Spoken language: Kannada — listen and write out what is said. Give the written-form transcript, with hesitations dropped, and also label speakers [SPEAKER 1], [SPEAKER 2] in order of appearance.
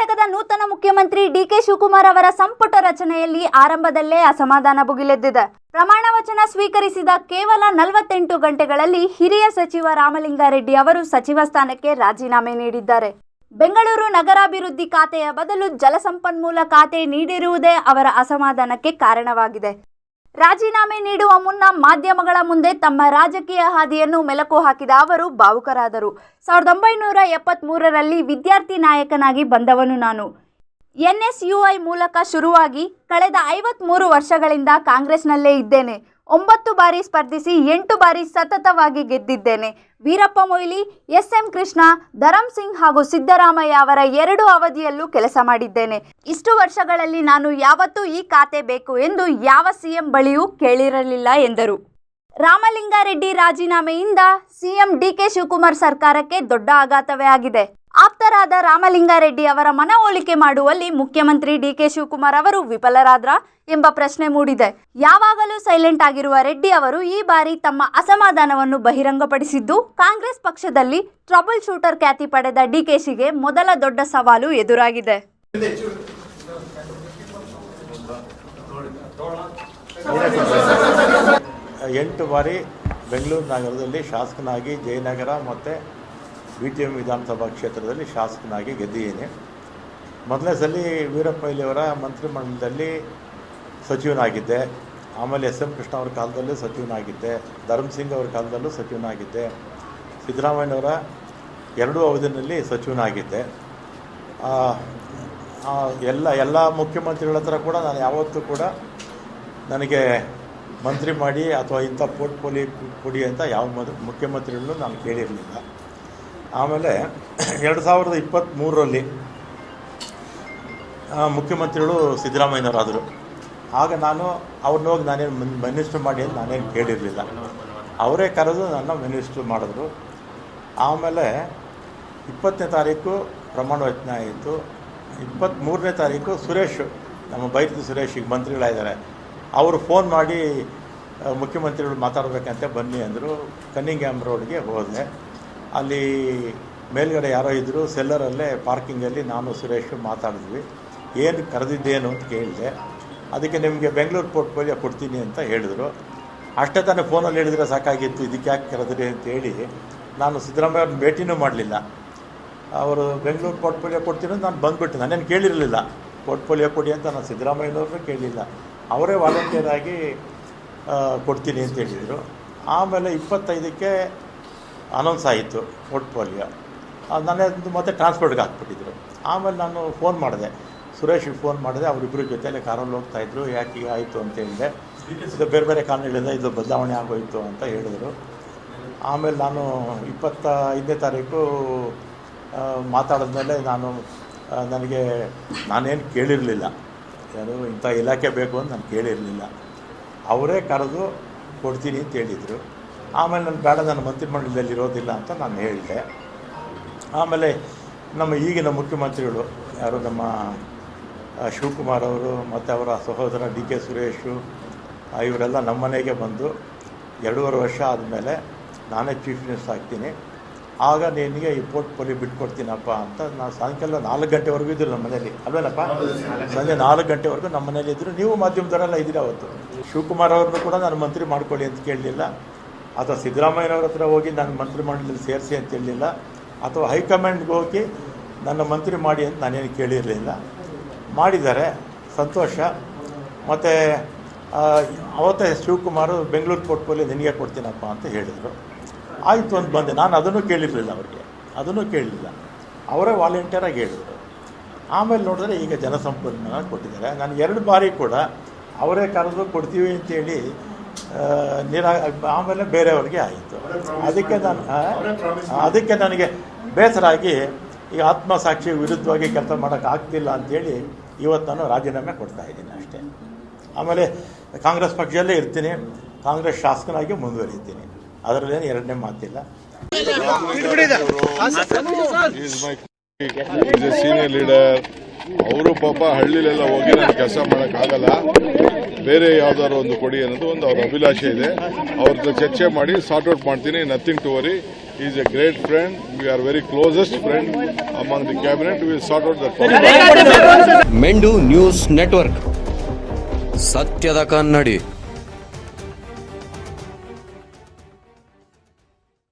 [SPEAKER 1] ಕರ್ನಾಟಕದ ನೂತನ ಮುಖ್ಯಮಂತ್ರಿ ಡಿಕೆ ಶಿವಕುಮಾರ್ ಅವರ ಸಂಪುಟ ರಚನೆಯಲ್ಲಿ ಆರಂಭದಲ್ಲೇ ಅಸಮಾಧಾನ ಭುಗಿಲೆದ್ದಿದೆ. ಪ್ರಮಾಣ ವಚನ ಸ್ವೀಕರಿಸಿದ ಕೇವಲ 48 ಗಂಟೆಗಳಲ್ಲಿ ಹಿರಿಯ ಸಚಿವ ರಾಮಲಿಂಗಾರೆಡ್ಡಿ ಅವರು ಸಚಿವ ಸ್ಥಾನಕ್ಕೆ ರಾಜೀನಾಮೆ ನೀಡಿದ್ದಾರೆ. ಬೆಂಗಳೂರು ನಗರಾಭಿವೃದ್ಧಿ ಖಾತೆಯ ಬದಲು ಜಲಸಂಪನ್ಮೂಲ ಖಾತೆ ನೀಡಿರುವುದೇ ಅವರ ಅಸಮಾಧಾನಕ್ಕೆ ಕಾರಣವಾಗಿದೆ. ರಾಜೀನಾಮೆ ನೀಡುವ ಮುನ್ನ ಮಾಧ್ಯಮಗಳ ಮುಂದೆ ತಮ್ಮ ರಾಜಕೀಯ ಹಾದಿಯನ್ನು ಮೆಲುಕು ಹಾಕಿದ ಅವರು ಭಾವುಕರಾದರು. 1973ರಲ್ಲಿ ವಿದ್ಯಾರ್ಥಿ ನಾಯಕನಾಗಿ ಬಂದವನು ನಾನು. NSUI ಮೂಲಕ ಶುರುವಾಗಿ ಕಳೆದ 53 ವರ್ಷಗಳಿಂದ ಕಾಂಗ್ರೆಸ್ನಲ್ಲೇ ಇದ್ದೇನೆ. 9 ಬಾರಿ ಸ್ಪರ್ಧಿಸಿ 8 ಬಾರಿ ಸತತವಾಗಿ ಗೆದ್ದಿದ್ದೇನೆ. ವೀರಪ್ಪ ಮೊಯ್ಲಿ, SM ಕೃಷ್ಣ, ಧರಮ್ ಸಿಂಗ್ ಹಾಗೂ ಸಿದ್ದರಾಮಯ್ಯ ಅವರ 2 ಅವಧಿಯಲ್ಲೂ ಕೆಲಸ ಮಾಡಿದ್ದೇನೆ. ಇಷ್ಟು ವರ್ಷಗಳಲ್ಲಿ ನಾನು ಯಾವತ್ತೂ ಈ ಖಾತೆ ಬೇಕು ಎಂದು ಯಾವ CM ಬಳಿಯೂ ಕೇಳಿರಲಿಲ್ಲ ಎಂದರು. ರಾಮಲಿಂಗಾರೆಡ್ಡಿ ರಾಜೀನಾಮೆಯಿಂದ CM ಡಿಕೆ ಶಿವಕುಮಾರ್ ಸರ್ಕಾರಕ್ಕೆ ದೊಡ್ಡ ಆಘಾತವೇ ಆಗಿದೆ. ಆಪ್ತರಾದ ರಾಮಲಿಂಗಾರೆಡ್ಡಿ ಅವರ ಮನವೊಲಿಕೆ ಮಾಡುವಲ್ಲಿ ಮುಖ್ಯಮಂತ್ರಿ ಡಿಕೆ ಶಿವಕುಮಾರ್ ಅವರು ವಿಫಲರಾದ್ರ ಎಂಬ ಪ್ರಶ್ನೆ ಮೂಡಿದೆ. ಯಾವಾಗಲೂ ಸೈಲೆಂಟ್ ಆಗಿರುವ ರೆಡ್ಡಿ ಅವರು ಈ ಬಾರಿ ತಮ್ಮ ಅಸಮಾಧಾನವನ್ನು ಬಹಿರಂಗಪಡಿಸಿದ್ದು, ಕಾಂಗ್ರೆಸ್ ಪಕ್ಷದಲ್ಲಿ ಟ್ರಬಲ್ ಶೂಟರ್ ಖ್ಯಾತಿ ಪಡೆದ ಡಿಕೆಶಿಗೆ ಮೊದಲ ದೊಡ್ಡ ಸವಾಲು ಎದುರಾಗಿದೆ.
[SPEAKER 2] 8 ಬಾರಿ ಬೆಂಗಳೂರು ನಗರದಲ್ಲಿ ಶಾಸಕನಾಗಿ ಜಯನಗರ ಮತ್ತು BTM ವಿಧಾನಸಭಾ ಕ್ಷೇತ್ರದಲ್ಲಿ ಶಾಸಕನಾಗಿ ಗೆದ್ದಿದ್ದೀನಿ. ಮೊದಲನೇ ಸಲ ವೀರಪ್ಪ ಮೊಯ್ಲಿಯವರ ಮಂತ್ರಿಮಂಡಲದಲ್ಲಿ ಸಚಿವನಾಗಿದ್ದೆ. ಆಮೇಲೆ SM ಕೃಷ್ಣ ಅವರ ಕಾಲದಲ್ಲೂ ಸಚಿವನಾಗಿದ್ದೆ. ಧರಮ್ ಸಿಂಗ್ ಅವರ ಕಾಲದಲ್ಲೂ ಸಚಿವನಾಗಿದ್ದೆ. ಸಿದ್ದರಾಮಯ್ಯನವರ 2 ಅವಧಿಯಲ್ಲಿ ಸಚಿವನಾಗಿದ್ದೆ. ಎಲ್ಲ ಮುಖ್ಯಮಂತ್ರಿಗಳ ಹತ್ರ ಕೂಡ ನಾನು ಯಾವತ್ತೂ ಕೂಡ ನನಗೆ ಮಂತ್ರಿ ಮಾಡಿ ಅಥವಾ ಇಂಥ ಪೋರ್ಟ್ಫೋಲಿಯೋ ಕೊಡಿ ಅಂತ ಯಾವ ಮುಖ್ಯಮಂತ್ರಿಗಳನ್ನೂ ನಾನು ಕೇಳಿರಲಿಲ್ಲ. ಆಮೇಲೆ 2023ರಲ್ಲಿ ಮುಖ್ಯಮಂತ್ರಿಗಳು ಸಿದ್ದರಾಮಯ್ಯನವರಾದರು. ಆಗ ನಾನು ಅವ್ರನ್ನ ಹೋಗಿ ನಾನೇನು ಮಿನಿಸ್ಟ್ರ್ ಮಾಡಿ ಅಂತ ನಾನೇನು ಕೇಳಿರಲಿಲ್ಲ. ಅವರೇ ಕರೆದು ನನ್ನ ಮಿನಿಸ್ಟ್ರ್ ಮಾಡಿದ್ರು. ಆಮೇಲೆ 20ನೇ ತಾರೀಕು ಪ್ರಮಾಣ ವಚನ ಆಯಿತು. 23ನೇ ತಾರೀಕು ಸುರೇಶ್, ನಮ್ಮ ಬೈರತಿ ಸುರೇಶ್ ಈಗ ಮಂತ್ರಿಗಳಾಗಿದ್ದಾರೆ, ಅವರು ಫೋನ್ ಮಾಡಿ ಮುಖ್ಯಮಂತ್ರಿಗಳು ಮಾತಾಡಬೇಕಂತೆ ಬನ್ನಿ ಅಂದರು. ಕನ್ನಿಂಗ್ಯಾಮ್ ರೋಡ್ಗೆ ಹೋದೆ. ಅಲ್ಲಿ ಮೇಲ್ಗಡೆ ಯಾರೋ ಇದ್ದರು, ಸೆಲ್ಲರಲ್ಲೇ ಪಾರ್ಕಿಂಗಲ್ಲಿ ನಾನು ಸುರೇಶ್ ಮಾತಾಡಿದ್ವಿ. ಏನು ಕರೆದಿದ್ದೇನು ಅಂತ ಕೇಳಿದೆ. ಅದಕ್ಕೆ ನಿಮಗೆ ಬೆಂಗಳೂರು ಪೋರ್ಟ್ಫೋಲಿಯೋ ಕೊಡ್ತೀನಿ ಅಂತ ಹೇಳಿದ್ರು. ಅಷ್ಟೇ ತಾನೇ ಫೋನಲ್ಲಿ ಹೇಳಿದ್ರೆ ಸಾಕಾಗಿತ್ತು, ಇದಕ್ಕೆ ಯಾಕೆ ಕರೆದ್ರಿ ಅಂತೇಳಿ ನಾನು ಸಿದ್ದರಾಮಯ್ಯ ಅವ್ರನ್ನ ಭೇಟಿನೂ ಮಾಡಲಿಲ್ಲ. ಅವರು ಬೆಂಗಳೂರು ಪೋರ್ಟ್ಫೋಲಿಯೋ ಕೊಡ್ತೀನಿ ಅಂತ ನಾನು ಬಂದುಬಿಟ್ಟು ನಾನೇನು ಕೇಳಿರಲಿಲ್ಲ. ಪೋರ್ಟ್ಫೋಲಿಯೋ ಕೊಡಿ ಅಂತ ನಾನು ಸಿದ್ದರಾಮಯ್ಯನವ್ರನ್ನೂ ಕೇಳಲಿಲ್ಲ. ಅವರೇ ವಾಲಂಟಿಯರ್ ಆಗಿ ಕೊಡ್ತೀನಿ ಅಂತ ಹೇಳಿದರು. ಆಮೇಲೆ 25ಕ್ಕೆ ಅನೌನ್ಸ್ ಆಯಿತು ಪೋರ್ಟ್ಫೋಲಿಯೋ. ನನ್ನದು ಮತ್ತೆ ಟ್ರಾನ್ಸ್ಪೋರ್ಟ್ಗೆ ಹಾಕ್ಬಿಟ್ಟಿದ್ರು. ಆಮೇಲೆ ನಾನು ಫೋನ್ ಮಾಡಿದೆ, ಸುರೇಶಿಗೆ ಫೋನ್ ಮಾಡಿದೆ. ಅವರಿಬ್ಬರ ಜೊತೆಯಲ್ಲೇ ಕಾರಲ್ಲಿ ಹೋಗ್ತಾಯಿದ್ರು. ಯಾಕೆ ಈಗ ಆಯಿತು ಅಂತ ಹೇಳಿದೆ. ಇದು ಬೇರೆ ಬೇರೆ ಕಾರಣಗಳಿಂದ ಇದು ಬದಲಾವಣೆ ಆಗೋಯಿತು ಅಂತ ಹೇಳಿದರು. ಆಮೇಲೆ ನಾನು 25ನೇ ತಾರೀಕು ಮಾತಾಡಿದ್ಮೇಲೆ ನಾನೇನು ಕೇಳಿರಲಿಲ್ಲ, ಯಾರು ಇಂಥ ಇಲಾಖೆ ಬೇಕು ಅಂತ ನಾನು ಕೇಳಿರಲಿಲ್ಲ. ಅವರೇ ಕರೆದು ಕೊಡ್ತೀನಿ ಅಂತ ಹೇಳಿದರು. ಆಮೇಲೆ ನಾನು ಬೇಡ, ನನ್ನ ಮಂತ್ರಿಮಂಡಲದಲ್ಲಿ ಇರೋದಿಲ್ಲ ಅಂತ ನಾನು ಹೇಳಿದೆ. ಆಮೇಲೆ ನಮ್ಮ ಈಗಿನ ಮುಖ್ಯಮಂತ್ರಿಗಳು ಯಾರು ನಮ್ಮ ಶಿವಕುಮಾರ್ ಅವರು ಮತ್ತು ಅವರ ಸಹೋದರ DK ಸುರೇಶು ಇವರೆಲ್ಲ ನಮ್ಮ ಮನೆಗೆ ಬಂದು 2.5 ವರ್ಷ ಆದಮೇಲೆ ನಾನೇ ಚೀಫ್ ಮಿನಿಸ್ಟರ್ ಆಗ್ತೀನಿ, ಆಗ ನಿನಗೆ ಈ ಪೋರ್ಟ್ಫೋಲಿಯೋ ಬಿಟ್ಕೊಡ್ತೀನಪ್ಪ ಅಂತ. ನಾವು ಸಾಯಂಕಾಲ 4 ಗಂಟೆವರೆಗೂ ಇದ್ದರು ನಮ್ಮ ಮನೇಲಿ, ಅಲ್ವೇನಪ್ಪ? ಸಂಜೆ 4 ಗಂಟೆವರೆಗೂ ನಮ್ಮ ಮನೇಲಿ ಇದ್ದರು. ನೀವು ಮಾಧ್ಯಮದವರೆಲ್ಲ ಇದ್ದೀರ ಅವತ್ತು. ಶಿವಕುಮಾರ್ ಅವ್ರನ್ನೂ ಕೂಡ ನಾನು ಮಂತ್ರಿ ಮಾಡ್ಕೊಳ್ಳಿ ಅಂತ ಕೇಳಲಿಲ್ಲ, ಅಥವಾ ಸಿದ್ದರಾಮಯ್ಯನವ್ರ ಹತ್ರ ಹೋಗಿ ನಾನು ಮಂತ್ರಿಮಂಡಲದಲ್ಲಿ ಸೇರಿಸಿ ಅಂತ ಹೇಳಲಿಲ್ಲ, ಅಥವಾ ಹೈಕಮಾಂಡ್ಗೆ ಹೋಗಿ ನನ್ನ ಮಂತ್ರಿ ಮಾಡಿ ಅಂತ ನಾನೇನು ಕೇಳಿರಲಿಲ್ಲ. ಮಾಡಿದ್ದಾರೆ, ಸಂತೋಷ. ಮತ್ತು ಅವತ್ತೇ ಶಿವಕುಮಾರು ಬೆಂಗಳೂರು ಪೋರ್ಟ್ಫೋಲಿಯೋ ನಿನಗೆ ಕೊಡ್ತೀನಪ್ಪ ಅಂತ ಹೇಳಿದರು. ಆಯಿತು ಅಂತ ಬಂದೆ. ನಾನು ಅದನ್ನು ಕೇಳಿರಲಿಲ್ಲ, ಅದನ್ನು ಕೇಳಲಿಲ್ಲ. ಅವರೇ ವಾಲಂಟಿಯರಾಗಿ ಹೇಳಿದರು. ಆಮೇಲೆ ನೋಡಿದ್ರೆ ಈಗ ಜಲಸಂಪನ್ಮೂಲ ಕೊಟ್ಟಿದ್ದಾರೆ. ನಾನು 2 ಬಾರಿ ಕೂಡ ಅವರೇ ಕರೆದು ಕೊಡ್ತೀವಿ ಅಂತೇಳಿ ಆಮೇಲೆ ಬೇರೆಯವ್ರಿಗೆ ಆಯಿತು. ಅದಕ್ಕೆ ನನಗೆ ಬೇಸರ ಆಗಿ ಈ ಆತ್ಮಸಾಕ್ಷಿ ವಿರುದ್ಧವಾಗಿ ಕೆಲಸ ಮಾಡೋಕ್ಕಾಗ್ತಿಲ್ಲ ಅಂಥೇಳಿ ಇವತ್ತು ನಾನು ರಾಜೀನಾಮೆ ಕೊಡ್ತಾಯಿದ್ದೀನಿ ಅಷ್ಟೇ. ಆಮೇಲೆ ಕಾಂಗ್ರೆಸ್ ಪಕ್ಷದಲ್ಲೇ ಇರ್ತೀನಿ, ಕಾಂಗ್ರೆಸ್ ಶಾಸಕನಾಗಿ ಮುಂದುವರಿತೀನಿ, ಅದರಲ್ಲೇನು ಎರಡನೇ ಮಾತಿಲ್ಲ.
[SPEAKER 3] He's a senior leader. ಅವರು ಪಾಪ ಹಳ್ಳಿಲೆಲ್ಲ ಹೋಗಿ ನಾನು ಕೆಲಸ ಮಾಡೋಕ್ಕಾಗಲ್ಲ, ಬೇರೆ ಯಾವ್ದಾದ್ರು ಒಂದು ಕೊಡಿ ಅನ್ನೋದು ಒಂದು ಅವ್ರ ಅಭಿಲಾಷೆ ಇದೆ. ಅವ್ರ ಜೊತೆ ಚರ್ಚೆ ಮಾಡಿ ಸಾರ್ಟ್ ಔಟ್ ಮಾಡ್ತೀನಿ. Nothing to worry. Is a great friend. We are very closest friend among the cabinet. We will sort out that problem.
[SPEAKER 4] ಮೆಂಡು ನ್ಯೂಸ್ ನೆಟ್ವರ್ಕ್, ಸತ್ಯದ ಕನ್ನಡಿ.